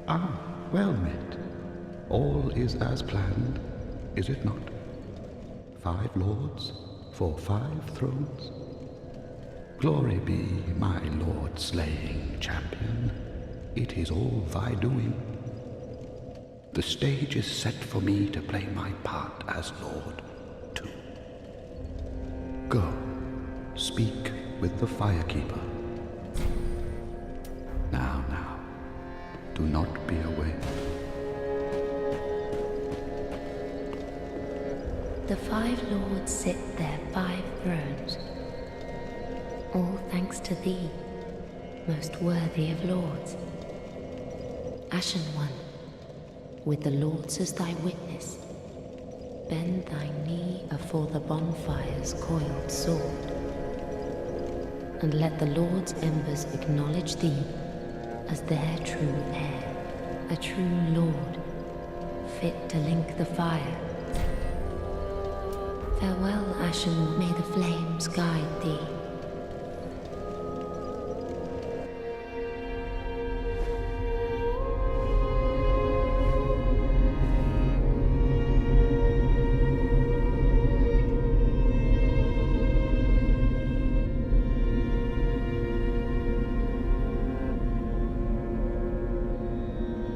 Ah, well met. All is as planned, is it not? 5 lords for 5 thrones? Glory be, my lord-slaying champion. It is all thy doing. The stage is set for me to play my part as lord, too. Go, speak with the firekeeper. Now, do not be away. The 5 lords sit their 5 thrones, all thanks to thee, most worthy of lords. Ashen One, with the lords as thy witness, bend thy knee afore the bonfire's coiled sword, and let the lords' embers acknowledge thee as their true heir, a true lord, fit to link the fire. Farewell, Ashen, may the flames guide thee.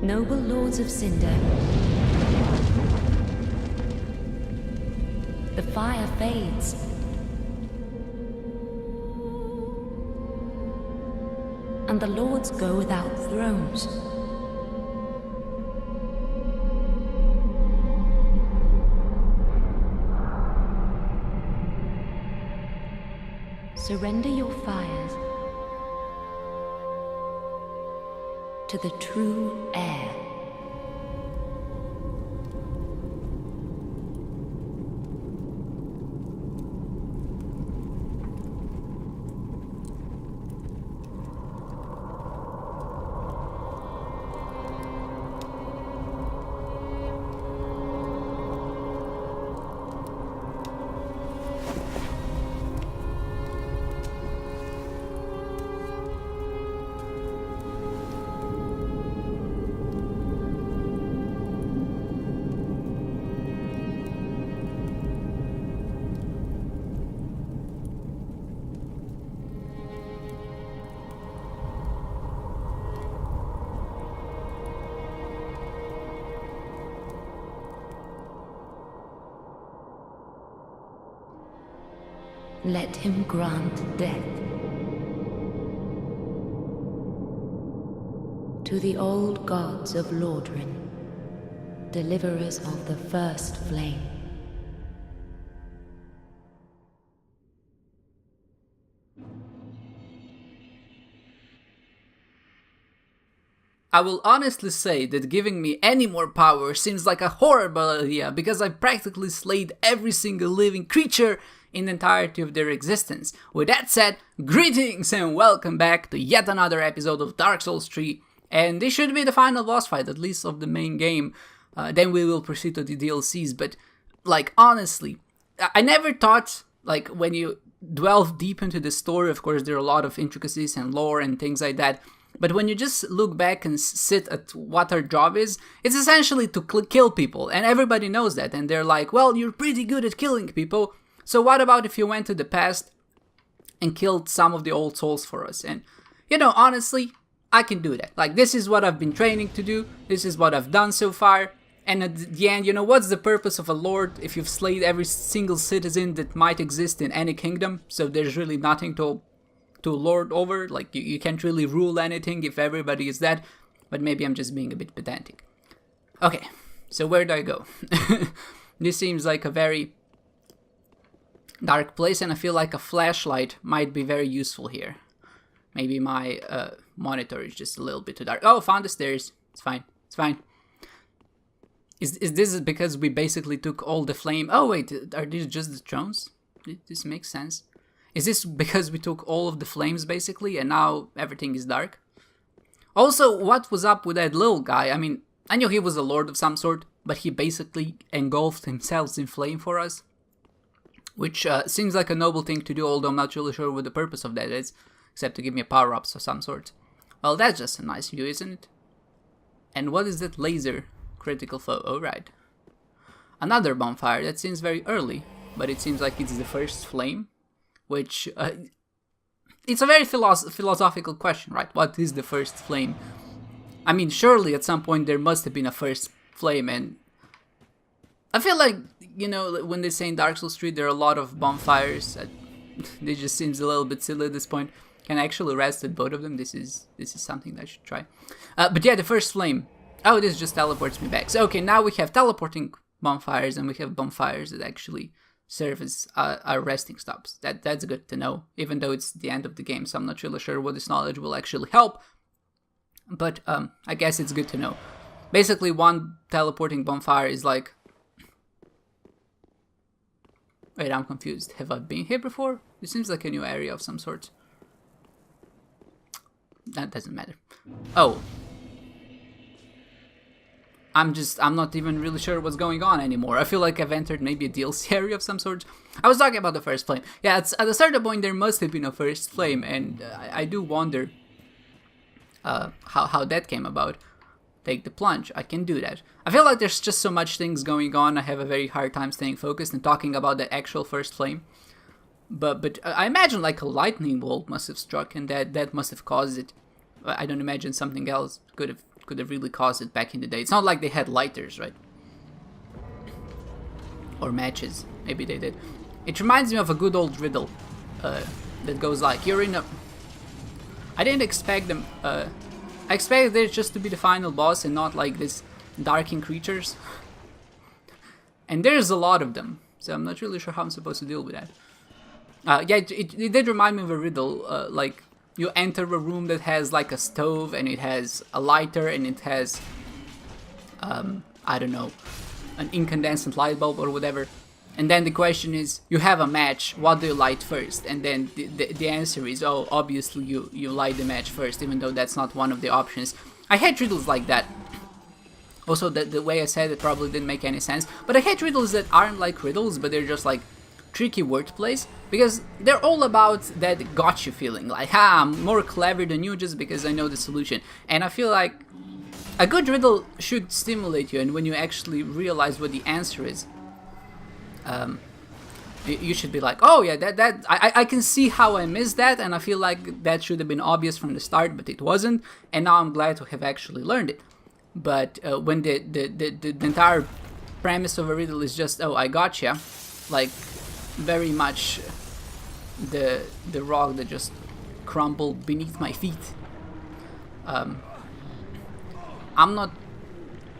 Noble lords of Cinder, the fire fades. And the lords go without thrones. Surrender your fires to the true heir. Let him grant death to the old gods of Lordran, deliverers of the first flame. I will honestly say that giving me any more power seems like a horrible idea because I've practically slayed every single living creature in the entirety of their existence. With that said, greetings and welcome back to yet another episode of Dark Souls 3, and this should be the final boss fight, at least of the main game. Then we will proceed to the DLCs, but like honestly, I never thought, like when you delve deep into the story, of course there are a lot of intricacies and lore and things like that, but when you just look back and sit at what our job is, it's essentially to kill people, and everybody knows that, and they're like, well, you're pretty good at killing people, so what about if you went to the past and killed some of the old souls for us? And, you know, honestly, I can do that. Like, this is what I've been training to do, this is what I've done so far, and at the end, you know, what's the purpose of a lord if you've slayed every single citizen that might exist in any kingdom, so there's really nothing to lord over? Like, you can't really rule anything if everybody is dead, but maybe I'm just being a bit pedantic. Okay, so where do I go? This seems like a very dark place, and I feel like a flashlight might be very useful here. Maybe my monitor is just a little bit too dark. Oh, found the stairs. It's fine. It's fine. Is this because we basically took all the flame? Oh wait, are these just the drones? This makes sense. Is this because we took all of the flames basically and now everything is dark? Also, what was up with that little guy? I mean, I knew he was a lord of some sort, but he basically engulfed himself in flame for us. Which seems like a noble thing to do, although I'm not really sure what the purpose of that is, except to give me a power-up of some sort. Well, that's just a nice view, isn't it? And what is that laser? Critical foe, alright. Another bonfire, that seems very early, but it seems like it's the first flame, which... it's a very philosophical question, right? What is the first flame? I mean, surely at some point there must have been a first flame, and... I feel like, you know, when they say in Dark Souls 3 there are a lot of bonfires, it just seems a little bit silly at this point. Can I actually rest at both of them? This is something that I should try. But yeah, the first flame. Oh, this just teleports me back. So okay, now we have teleporting bonfires, and we have bonfires that actually serve as our resting stops. That's good to know, even though it's the end of the game, so I'm not really sure what this knowledge will actually help. But I guess it's good to know. Basically, one teleporting bonfire is like... Wait, I'm confused. Have I been here before? This seems like a new area of some sort. That doesn't matter. Oh. I'm not even really sure what's going on anymore. I feel like I've entered maybe a DLC area of some sort. I was talking about the first flame. Yeah, at a certain point there must have been a first flame, and I do wonder how that came about. Take the plunge. I can do that. I feel like there's just so much things going on. I have a very hard time staying focused and talking about the actual first flame. But I imagine like a lightning bolt must have struck, and that must have caused it. I don't imagine something else could have really caused it back in the day. It's not like they had lighters, right? Or matches. Maybe they did. It reminds me of a good old riddle that goes like, you're in a... I didn't expect them... I expected it just to be the final boss and not like this darking creatures. And there's a lot of them, so I'm not really sure how I'm supposed to deal with that. Yeah, it did remind me of a riddle, like you enter a room that has like a stove and it has a lighter and it has, I don't know, an incandescent light bulb or whatever. And then the question is, you have a match, what do you light first? And then the answer is, oh, obviously you light the match first, even though that's not one of the options. I hate riddles like that. Also, the way I said it probably didn't make any sense. But I hate riddles that aren't like riddles, but they're just like tricky wordplays. Because they're all about that gotcha feeling. Like, I'm more clever than you just because I know the solution. And I feel like a good riddle should stimulate you, and when you actually realize what the answer is, you should be like, oh yeah, I can see how I missed that, and I feel like that should have been obvious from the start, but it wasn't, and now I'm glad to have actually learned it. But when the entire premise of a riddle is just, oh, I gotcha, like very much the rock that just crumbled beneath my feet. I'm not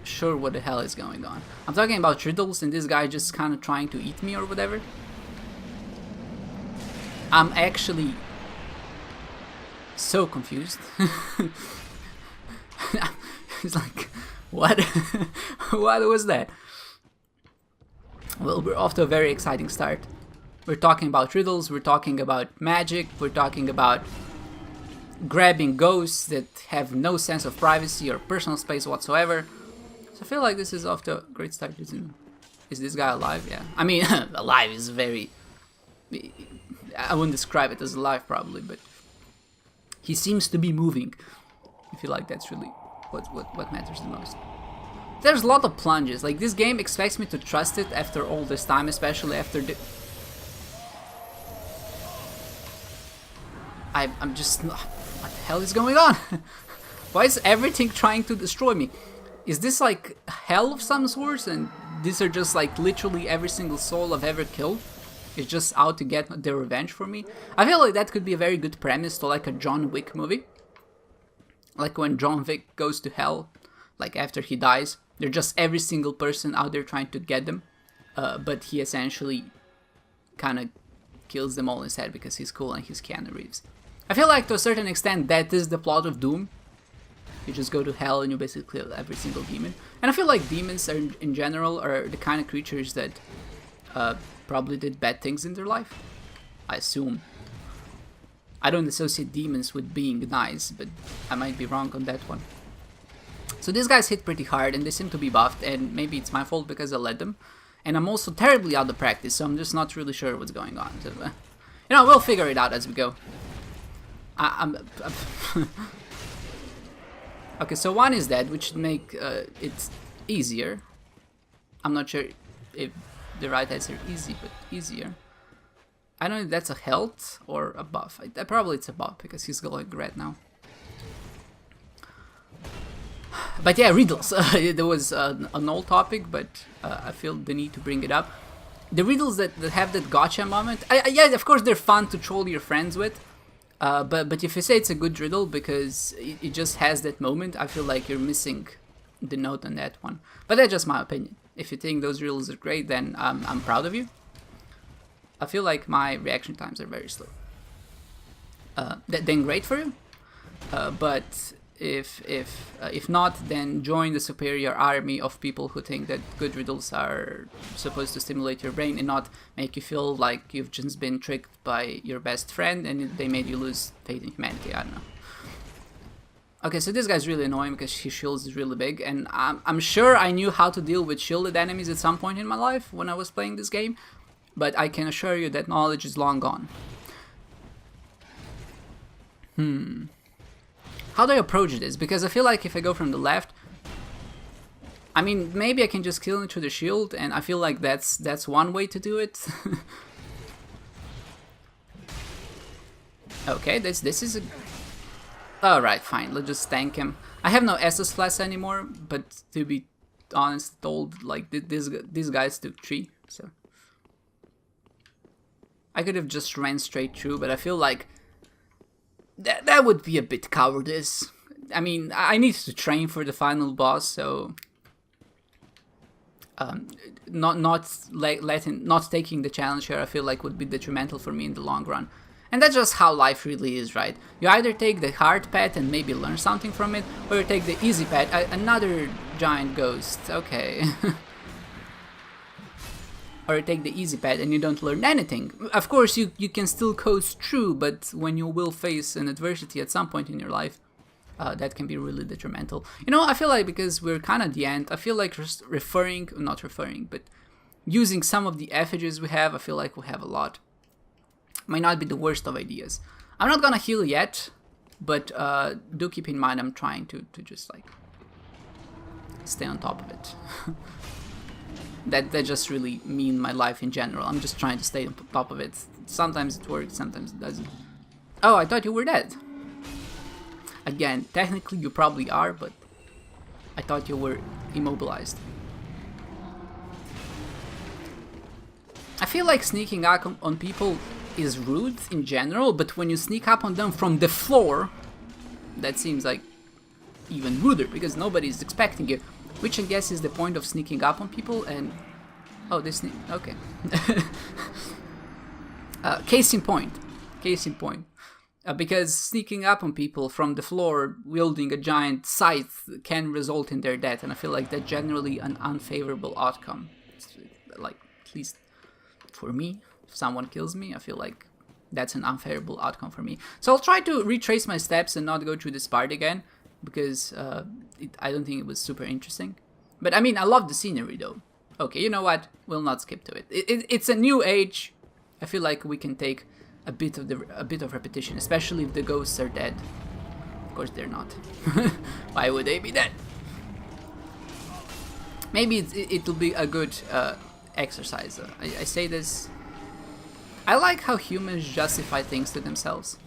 sure what the hell is going on. I'm talking about riddles and this guy just kind of trying to eat me or whatever. I'm actually so confused. It's like, what? What was that? Well, we're off to a very exciting start. We're talking about riddles, we're talking about magic, we're talking about grabbing ghosts that have no sense of privacy or personal space whatsoever. So I feel like this is off to a great start. Is this guy alive? Yeah. I mean, alive is very... I wouldn't describe it as alive probably, but he seems to be moving. I feel like that's really what matters the most. There's a lot of plunges. Like, this game expects me to trust it after all this time, especially after the... I'm just... What the hell is going on? Why is everything trying to destroy me? Is this like hell of some sort, and these are just like literally every single soul I've ever killed is just out to get their revenge for me? I feel like that could be a very good premise to like a John Wick movie. Like when John Wick goes to hell, like after he dies, they're just every single person out there trying to get them. But he essentially kind of kills them all instead because he's cool and he's Keanu Reeves. I feel like to a certain extent that is the plot of Doom. You just go to hell and you basically kill every single demon. And I feel like demons are, in general, are the kind of creatures that probably did bad things in their life. I assume. I don't associate demons with being nice, but I might be wrong on that one. So these guys hit pretty hard and they seem to be buffed, and maybe it's my fault because I led them. And I'm also terribly out of practice, so I'm just not really sure what's going on. So, you know, we'll figure it out as we go. I'm okay, so one is dead, which should make it easier. I'm not sure if the right answer easy, but easier. I don't know if that's a health or a buff. Probably it's a buff because he's glowing red now. But yeah, riddles. There was an old topic, but I feel the need to bring it up. The riddles that have that gotcha moment, yeah, of course they're fun to troll your friends with. But if you say it's a good riddle because it just has that moment, I feel like you're missing the note on that one. But that's just my opinion. If you think those riddles are great, then I'm proud of you. I feel like my reaction times are very slow. Then great for you. But if not, then join the superior army of people who think that good riddles are supposed to stimulate your brain and not make you feel like you've just been tricked by your best friend and they made you lose faith in humanity. I don't know. Okay, so this guy's really annoying because his shield is really big, and I'm sure I knew how to deal with shielded enemies at some point in my life when I was playing this game, but I can assure you that knowledge is long gone. How do I approach this? Because I feel like if I go from the left, I mean, maybe I can just kill him through the shield, and I feel like that's one way to do it. Okay, this is a... Alright, fine, let's just tank him. I have no SS class anymore, but to be honest, told, like, these guys took 3, so... I could have just ran straight through, but I feel like that would be a bit cowardice. I mean, I need to train for the final boss, so not taking the challenge here, I feel like would be detrimental for me in the long run. And that's just how life really is, right? You either take the hard path and maybe learn something from it, or you take the easy path. Another giant ghost, okay. Or you take the easy path and you don't learn anything. Of course, you can still coast through, but when you will face an adversity at some point in your life, that can be really detrimental. You know, I feel like because we're kind of at the end, I feel like just but using some of the effigies we have, I feel like we have a lot. Might not be the worst of ideas. I'm not gonna heal yet, but do keep in mind I'm trying to just like stay on top of it. that just really mean my life in general. I'm just trying to stay on top of it. Sometimes it works, sometimes it doesn't. Oh, I thought you were dead. Again, technically you probably are, but I thought you were immobilized. I feel like sneaking up on people is rude in general, but when you sneak up on them from the floor, that seems like even ruder because nobody's expecting you, which I guess is the point of sneaking up on people. And oh, this okay. Case in point, because sneaking up on people from the floor wielding a giant scythe can result in their death, and I feel like that's generally an unfavorable outcome. It's like, at least for me, if someone kills me, I feel like that's an unfavorable outcome for me. So I'll try to retrace my steps and not go through this part again, because I don't think it was super interesting. But I mean, I love the scenery though. Okay, you know what? We'll not skip to it. It's a new age. I feel like we can take a bit of repetition, especially if the ghosts are dead. Of course they're not. Why would they be dead? Maybe it'll be a good exercise. I say this. I like how humans justify things to themselves.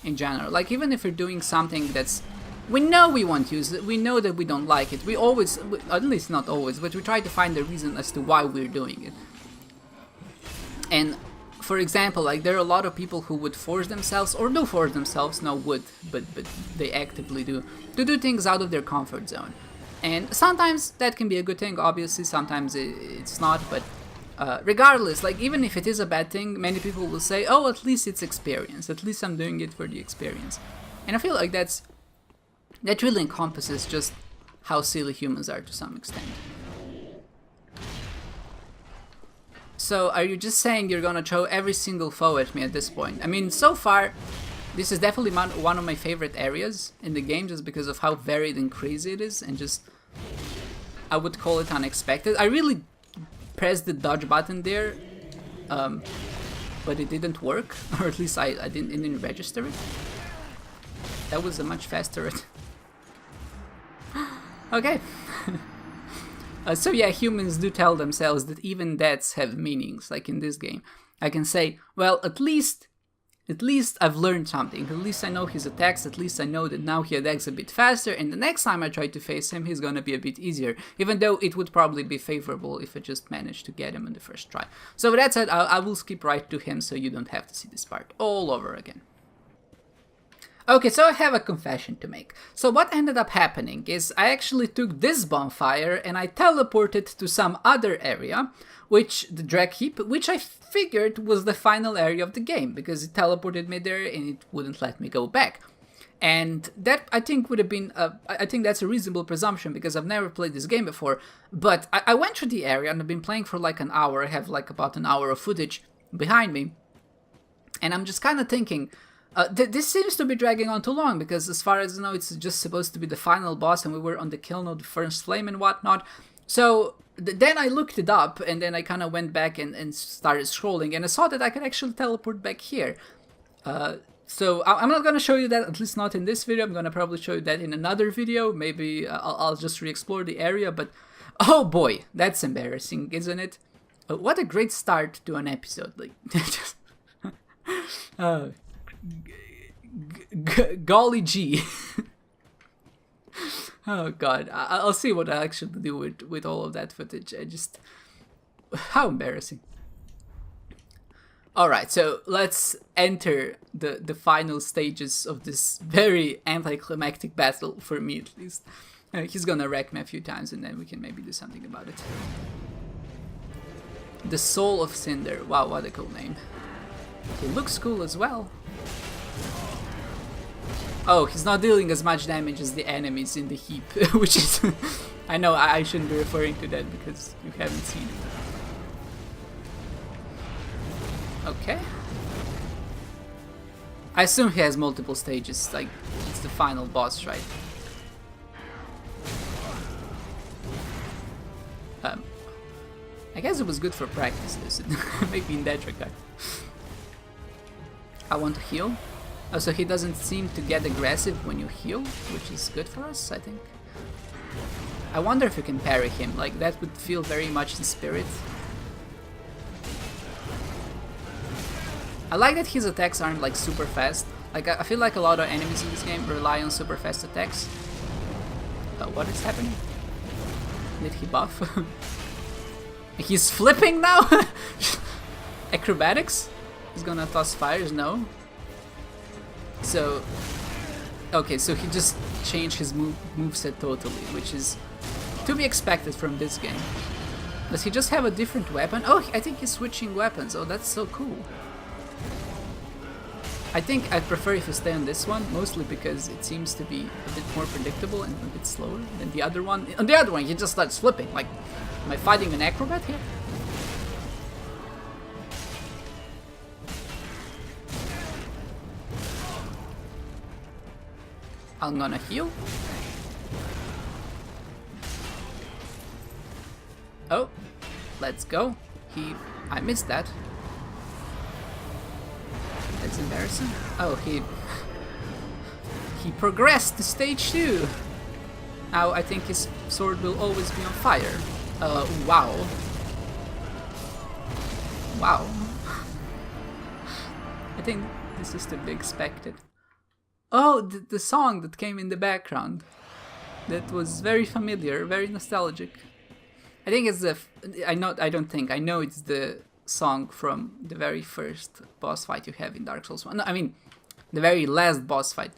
In general, like even if we're doing something that's, we know we won't use it, we know that we don't like it, we always, at least not always, but we try to find a reason as to why we're doing it. And for example, like there are a lot of people who would force themselves, or do force themselves, no would, but they actively do, to do things out of their comfort zone. And sometimes that can be a good thing, obviously, sometimes it's not, but Regardless, like even if it is a bad thing, many people will say, oh, at least it's experience, at least I'm doing it for the experience. And I feel like that really encompasses just how silly humans are to some extent. So are you just saying you're gonna throw every single foe at me at this point? I mean, so far, this is definitely one of my favorite areas in the game, just because of how varied and crazy it is, and just, I would call it unexpected. I really pressed the dodge button there, but it didn't work, or at least I didn't register it. That was a much faster... Okay. So yeah, humans do tell themselves that even deaths have meanings, like in this game. I can say, well, at least I've learned something. At least I know his attacks, at least I know that now he attacks a bit faster, and the next time I try to face him, he's gonna be a bit easier. Even though it would probably be favorable if I just managed to get him in the first try. So with that said, I will skip right to him so you don't have to see this part all over again. Okay, so I have a confession to make. So what ended up happening is I actually took this bonfire and I teleported to some other area, the drag heap, which I figured was the final area of the game, because it teleported me there and it wouldn't let me go back. And that, I think, would have been, I think that's a reasonable presumption, because I've never played this game before. But I went through the area and I've been playing for like an hour. I have like about an hour of footage behind me. And I'm just kind of thinking... this seems to be dragging on too long, because as far as I know, it's just supposed to be the final boss, and we were on the kill node, first flame and whatnot. So then I looked it up, and then I kind of went back and started scrolling, and I saw that I could actually teleport back here. So I'm not going to show you that, at least not in this video. I'm going to probably show you that in another video. Maybe I'll just re-explore the area, but oh boy, that's embarrassing, isn't it? What a great start to an episode. Like, golly gee. Oh god, I'll see what I actually do with all of that footage. How embarrassing. Alright, so let's enter the final stages of this very anticlimactic battle, for me at least. He's gonna wreck me a few times and then we can maybe do something about it. The Soul of Cinder. Wow, what a cool name. It looks cool as well. Oh, he's not dealing as much damage as the enemies in the heap, which is... I know I shouldn't be referring to that because you haven't seen it. Okay. I assume he has multiple stages, like, it's the final boss, right? I guess it was good for practice, maybe in that regard. I want to heal. Oh, so he doesn't seem to get aggressive when you heal, which is good for us, I think. I wonder if you can parry him, like that would feel very much in spirit. I like that his attacks aren't like super fast. Like I feel like a lot of enemies in this game rely on super fast attacks. What is happening? Did he buff? He's flipping now? Acrobatics? He's gonna toss fires? No. So, okay, so he just changed his moveset totally, which is to be expected from this game. Does he just have a different weapon? Oh, I think he's switching weapons. Oh, that's so cool. I think I prefer if you stay on this one, mostly because it seems to be a bit more predictable and a bit slower than the other one. On the other one, he just starts flipping. Like, am I fighting an acrobat here? I'm gonna heal. Oh, let's go. I missed that. That's embarrassing. Oh, he progressed to stage 2. Now I think his sword will always be on fire. Wow. Wow. I think this is to be expected. Oh, the song that came in the background. That was very familiar, very nostalgic. I think it's I know it's the song from the very first boss fight you have in Dark Souls 1. No, I mean, the very last boss fight.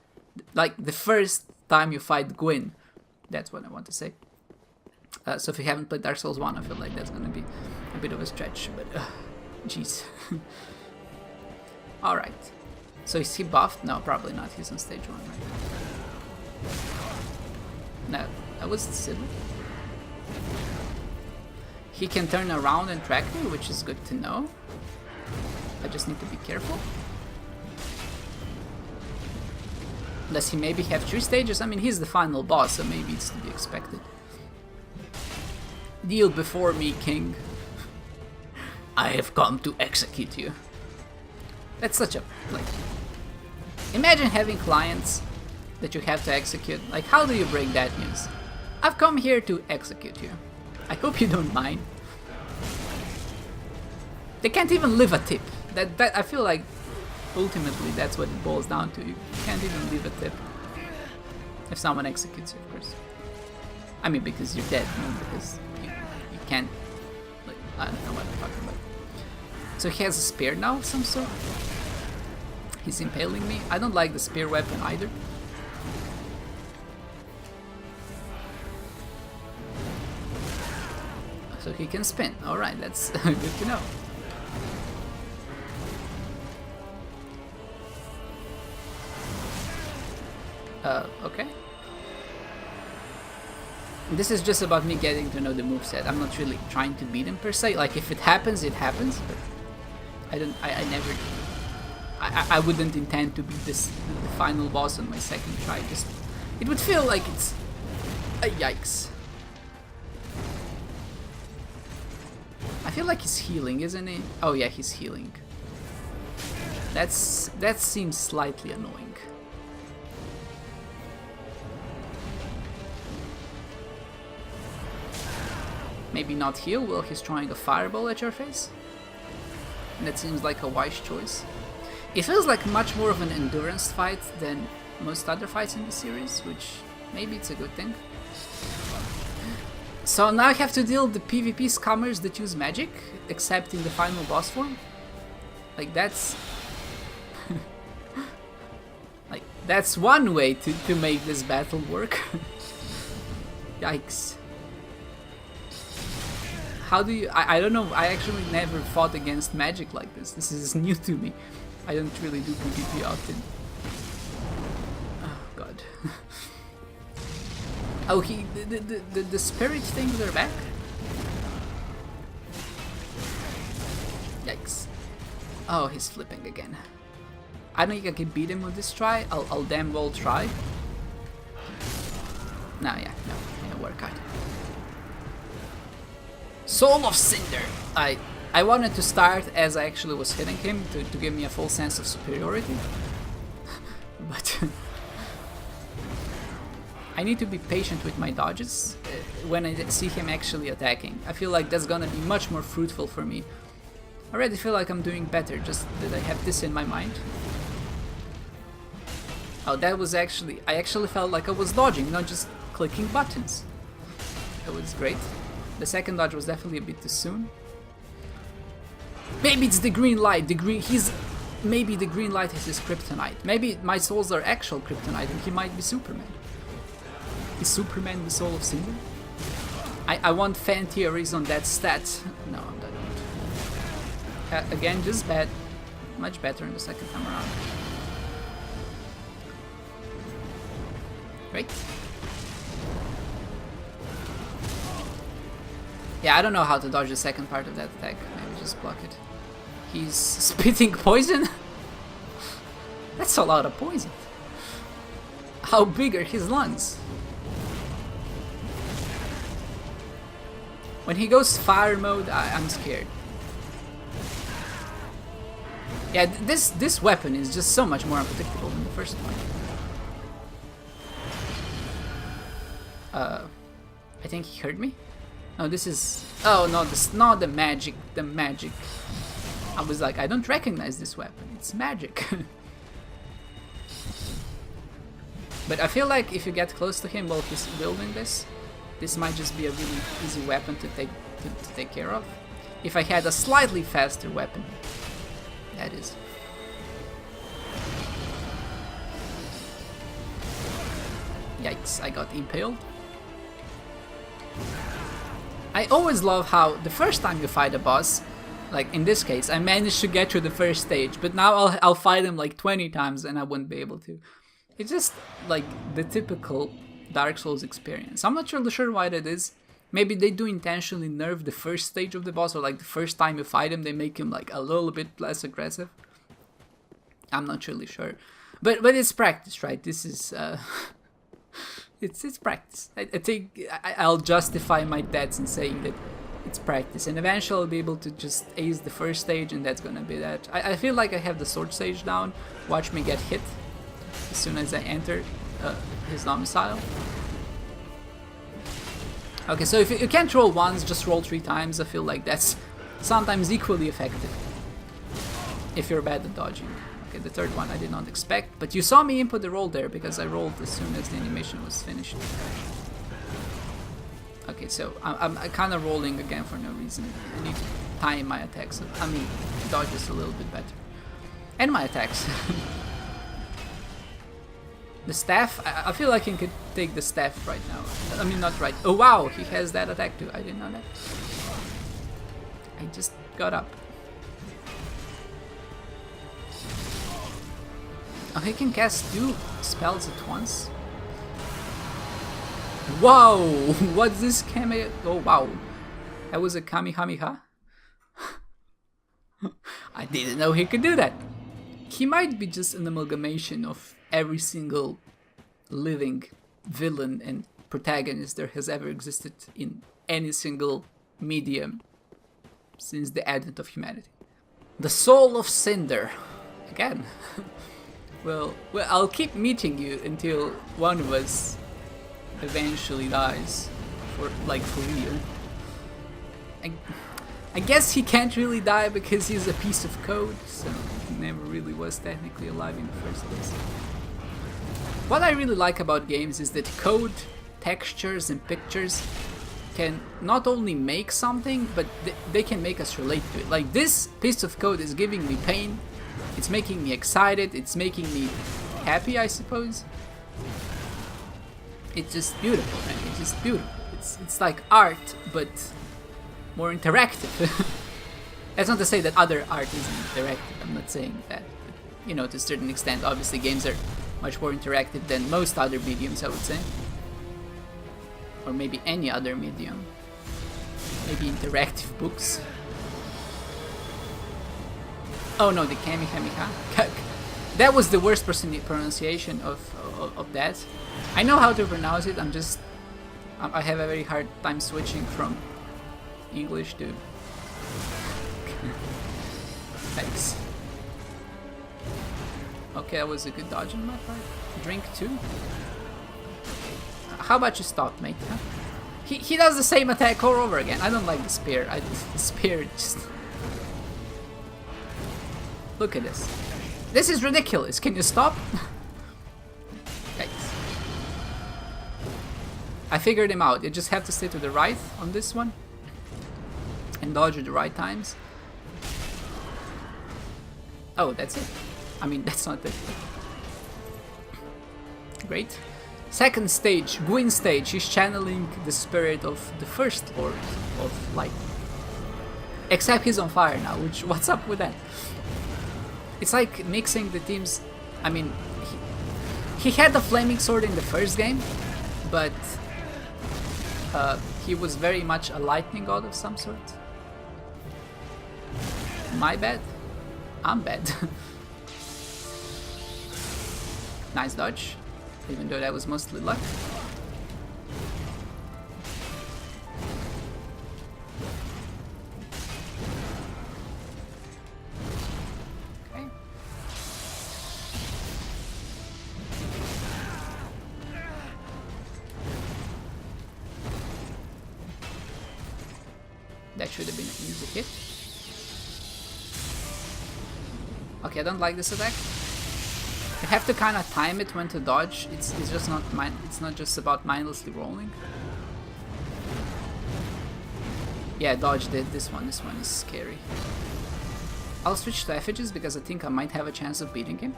Like, the first time you fight Gwyn. That's what I want to say. So if you haven't played Dark Souls 1, I feel like that's gonna be a bit of a stretch, but jeez. Alright. So is he buffed? No, probably not. He's on stage 1, right? No, that was silly. He can turn around and track me, which is good to know. I just need to be careful. Does he maybe have 3 stages? I mean, he's the final boss, so maybe it's to be expected. Deal before me, king. I have come to execute you. That's such a, like... Imagine having clients that you have to execute. Like, how do you break that news? I've come here to execute you. I hope you don't mind. They can't even leave a tip. That I feel like ultimately that's what it boils down to. You can't even leave a tip. If someone executes you, of course. I mean, because you're dead, not because you can't... Like, I don't know what I'm talking about. So he has a spear now of some sort? He's impaling me. I don't like the spear weapon either. So he can spin. Alright, that's good to know. Okay. This is just about me getting to know the moveset. I'm not really trying to beat him per se. Like, if it happens, it happens, but I never... I wouldn't intend to beat the final boss on my second try. Just, it would feel like it's a yikes. I feel like he's healing, isn't he? Oh yeah, he's healing. That seems slightly annoying. Maybe not heal while he's throwing a fireball at your face? That seems like a wise choice. It feels like much more of an endurance fight than most other fights in the series, which maybe it's a good thing. So now I have to deal with the PvP scammers that use magic, except in the final boss form. Like, that's... like, that's one way to make this battle work. Yikes. How do you... I don't know, I actually never fought against magic like this. This is new to me. I don't really do PvP often. Oh god. Oh, the spirit things are back? Yikes. Oh, he's flipping again. I don't think I can beat him with this try. I'll damn well try. No, yeah, no, it'll work out. Soul of Cinder! I wanted to start as I actually was hitting him to give me a full sense of superiority. But I need to be patient with my dodges when I see him actually attacking. I feel like that's gonna be much more fruitful for me. I already feel like I'm doing better, just that I have this in my mind. Oh, that was actually... I actually felt like I was dodging, not just clicking buttons. That was great. The second dodge was definitely a bit too soon. Maybe it's the green light. Maybe the green light is his kryptonite. Maybe my souls are actual kryptonite and he might be Superman. Is Superman the soul of Cinder? I want fan theories on that stat. No, I don't. Again, just bad. Much better in the second time around. Great. Yeah, I don't know how to dodge the second part of that attack. Maybe just block it. He's spitting poison? That's a lot of poison. How big are his lungs? When he goes fire mode, I'm scared. Yeah, this weapon is just so much more unpredictable than the first one. I think he heard me. No, this is... Oh no, this is not the magic. The magic. I was like, I don't recognize this weapon. It's magic. But I feel like if you get close to him while he's wielding this might just be a really easy weapon to take care of. If I had a slightly faster weapon, that is. Yikes! I got impaled. I always love how the first time you fight a boss, like in this case, I managed to get through the first stage, but now I'll fight him like 20 times and I wouldn't be able to. It's just like the typical Dark Souls experience. I'm not really sure why that is. Maybe they do intentionally nerf the first stage of the boss, or like the first time you fight him, they make him like a little bit less aggressive. I'm not really sure. But it's practice, right? This is it's practice. I think I'll justify my deaths in saying that it's practice, and eventually I'll be able to just ace the first stage, and that's gonna be that. I feel like I have the sword stage down. Watch me get hit as soon as I enter his domicile. Okay, so if you can't roll once, just roll 3 times. I feel like that's sometimes equally effective if you're bad at dodging. Okay, the third one I did not expect, but you saw me input the roll there because I rolled as soon as the animation was finished. Okay, so I'm kind of rolling again for no reason. I need to time my attacks. I mean, dodge is a little bit better. And my attacks. The staff, I feel like I could take the staff right now. I mean, not right. Oh wow, he has that attack too. I didn't know that. I just got up. Oh, he can cast 2 spells at once. Wow, what's this Kame? Oh wow, that was a Kamehameha? I didn't know he could do that. He might be just an amalgamation of every single living villain and protagonist there has ever existed in any single medium since the advent of humanity. The soul of Cinder. Again. Well, I'll keep meeting you until one of us eventually dies, for real. I guess he can't really die because he's a piece of code, so he never really was technically alive in the first place. What I really like about games is that code, textures and pictures can not only make something, but they can make us relate to it. Like this piece of code is giving me pain, it's making me excited, it's making me happy, I suppose. It's just beautiful, man. It's just beautiful. It's like art, but more interactive. That's not to say that other art isn't interactive. I'm not saying that. But, you know, to a certain extent, obviously games are much more interactive than most other mediums, I would say. Or maybe any other medium. Maybe interactive books. Oh no, the Kamehameha. That was the worst pronunciation of that. I know how to pronounce it, I have a very hard time switching from English to... Thanks. Okay, that was a good dodge on my part. Drink 2. How about you stop, mate? Huh? He does the same attack all over again. I don't like the spear. The spear just... Look at this. This is ridiculous. Can you stop? Thanks. I figured him out. You just have to stay to the right on this one. And dodge at the right times. Oh, that's it. I mean, that's not it. Great. Second stage, Gwyn stage. He's channeling the spirit of the first Lord of Light. Except he's on fire now, what's up with that? It's like mixing the teams. I mean, he had the flaming sword in the first game, but he was very much a lightning god of some sort. My bad. I'm bad. Nice dodge, even though that was mostly luck. Okay. That should have been an easy hit. Okay, I don't like this attack. You have to kind of time it when to dodge. It's just not it's not just about mindlessly rolling. Yeah, dodge did this one. This one is scary. I'll switch to effigies because I think I might have a chance of beating him.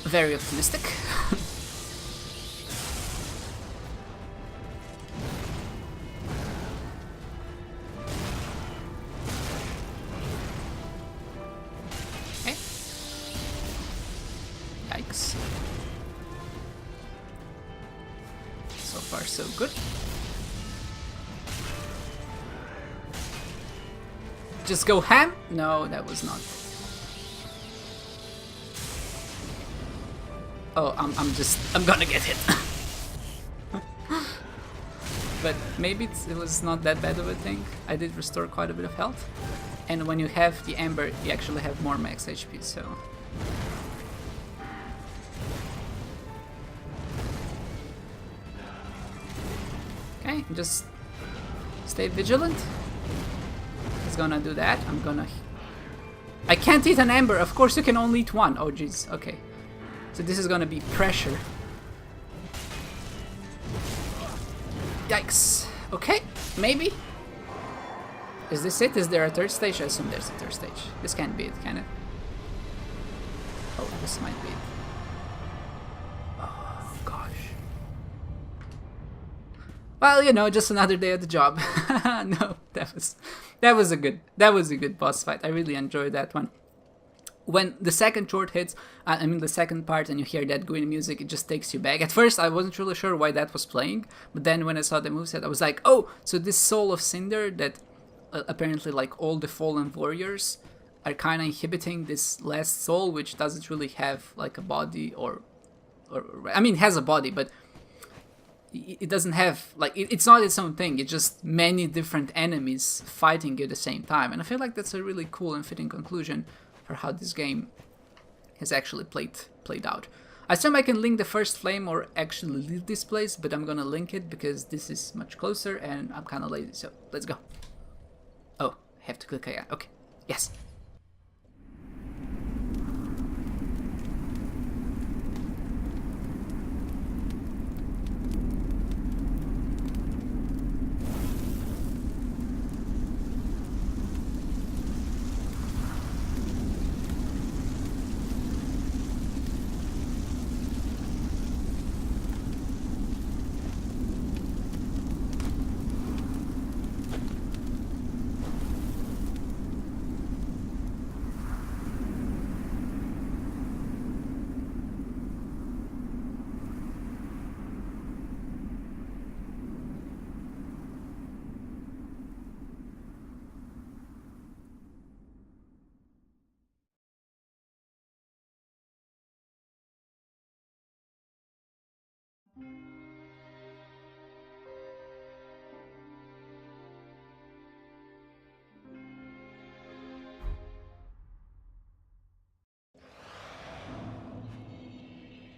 Very optimistic. Yikes. So far, so good. Just go ham? No, that was not. Oh, I'm gonna get hit. But maybe it was not that bad of a thing. I did restore quite a bit of health. And when you have the Ember, you actually have more max HP, so... Okay, just stay vigilant. He's gonna do that. I'm gonna... I can't eat an Ember! Of course you can only eat one! Oh jeez, okay. So this is gonna be pressure. Yikes. Okay, maybe. Is this it? Is there a third stage? I assume there's a third stage. This can't be it, can it? Oh, this might be it. Oh, gosh. Well, you know, just another day at the job. No, that was a good boss fight. I really enjoyed that one. When the second short hits, I mean the second part, and you hear that green music, it just takes you back. At first, I wasn't really sure why that was playing, but then when I saw the moveset, I was like, oh, so this Soul of Cinder that apparently like all the fallen warriors are kind of inhibiting this last soul, which doesn't really have like a body or I mean, it has a body, but it doesn't have, like, it's not its own thing. It's just many different enemies fighting you at the same time, and I feel like that's a really cool and fitting conclusion for how this game has actually played out. I assume I can link the first flame or actually leave this place, but I'm gonna link it because this is much closer and I'm kind of lazy, so let's go. Oh, I have to click again. Okay, yes.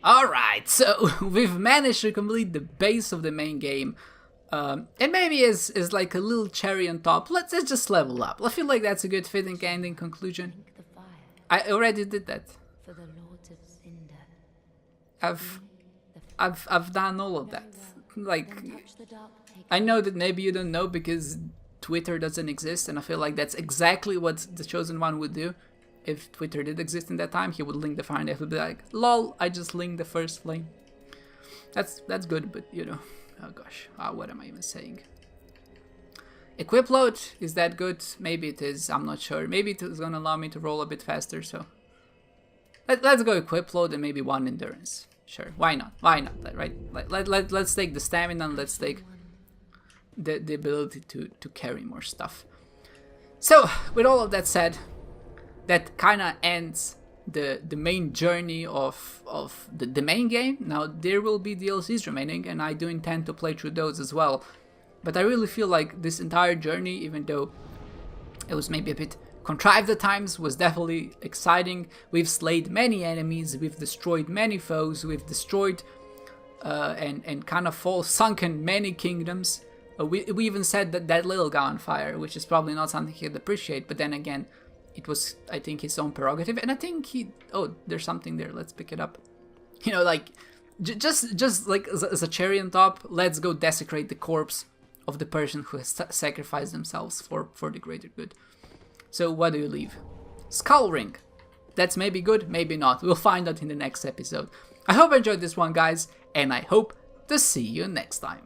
Alright, so we've managed to complete the base of the main game. And maybe as like a little cherry on top, let's just level up. I feel like that's a good fitting ending conclusion. I already did that. For the Lords of Cinder. I've done all of that. Like, I know that maybe you don't know because Twitter doesn't exist, and I feel like that's exactly what the Chosen One would do. If Twitter did exist in that time, he would link the fire and he would be like, lol, I just linked the first flame. That's good, but you know, oh gosh, what am I even saying? Equip load, is that good? Maybe it is, I'm not sure. Maybe it is gonna allow me to roll a bit faster, so let's go equip load and maybe 1 endurance. Sure, why not? Why not, right? Let's take the stamina and let's take the ability to carry more stuff. So, with all of that said, that kind of ends the main journey of the main game. Now, there will be DLCs remaining, and I do intend to play through those as well. But I really feel like this entire journey, even though it was maybe a bit contrived at times, was definitely exciting. We've slayed many enemies, we've destroyed many foes, we've destroyed and kind of sunken many kingdoms. We even set that little guy on fire, which is probably not something he'd appreciate, but then again, it was, I think, his own prerogative, and I think oh, there's something there, let's pick it up. You know, like, just like as a cherry on top, let's go desecrate the corpse of the person who has sacrificed themselves for the greater good. So what do you leave? Skull ring. That's maybe good, maybe not. We'll find out in the next episode. I hope you enjoyed this one, guys, and I hope to see you next time.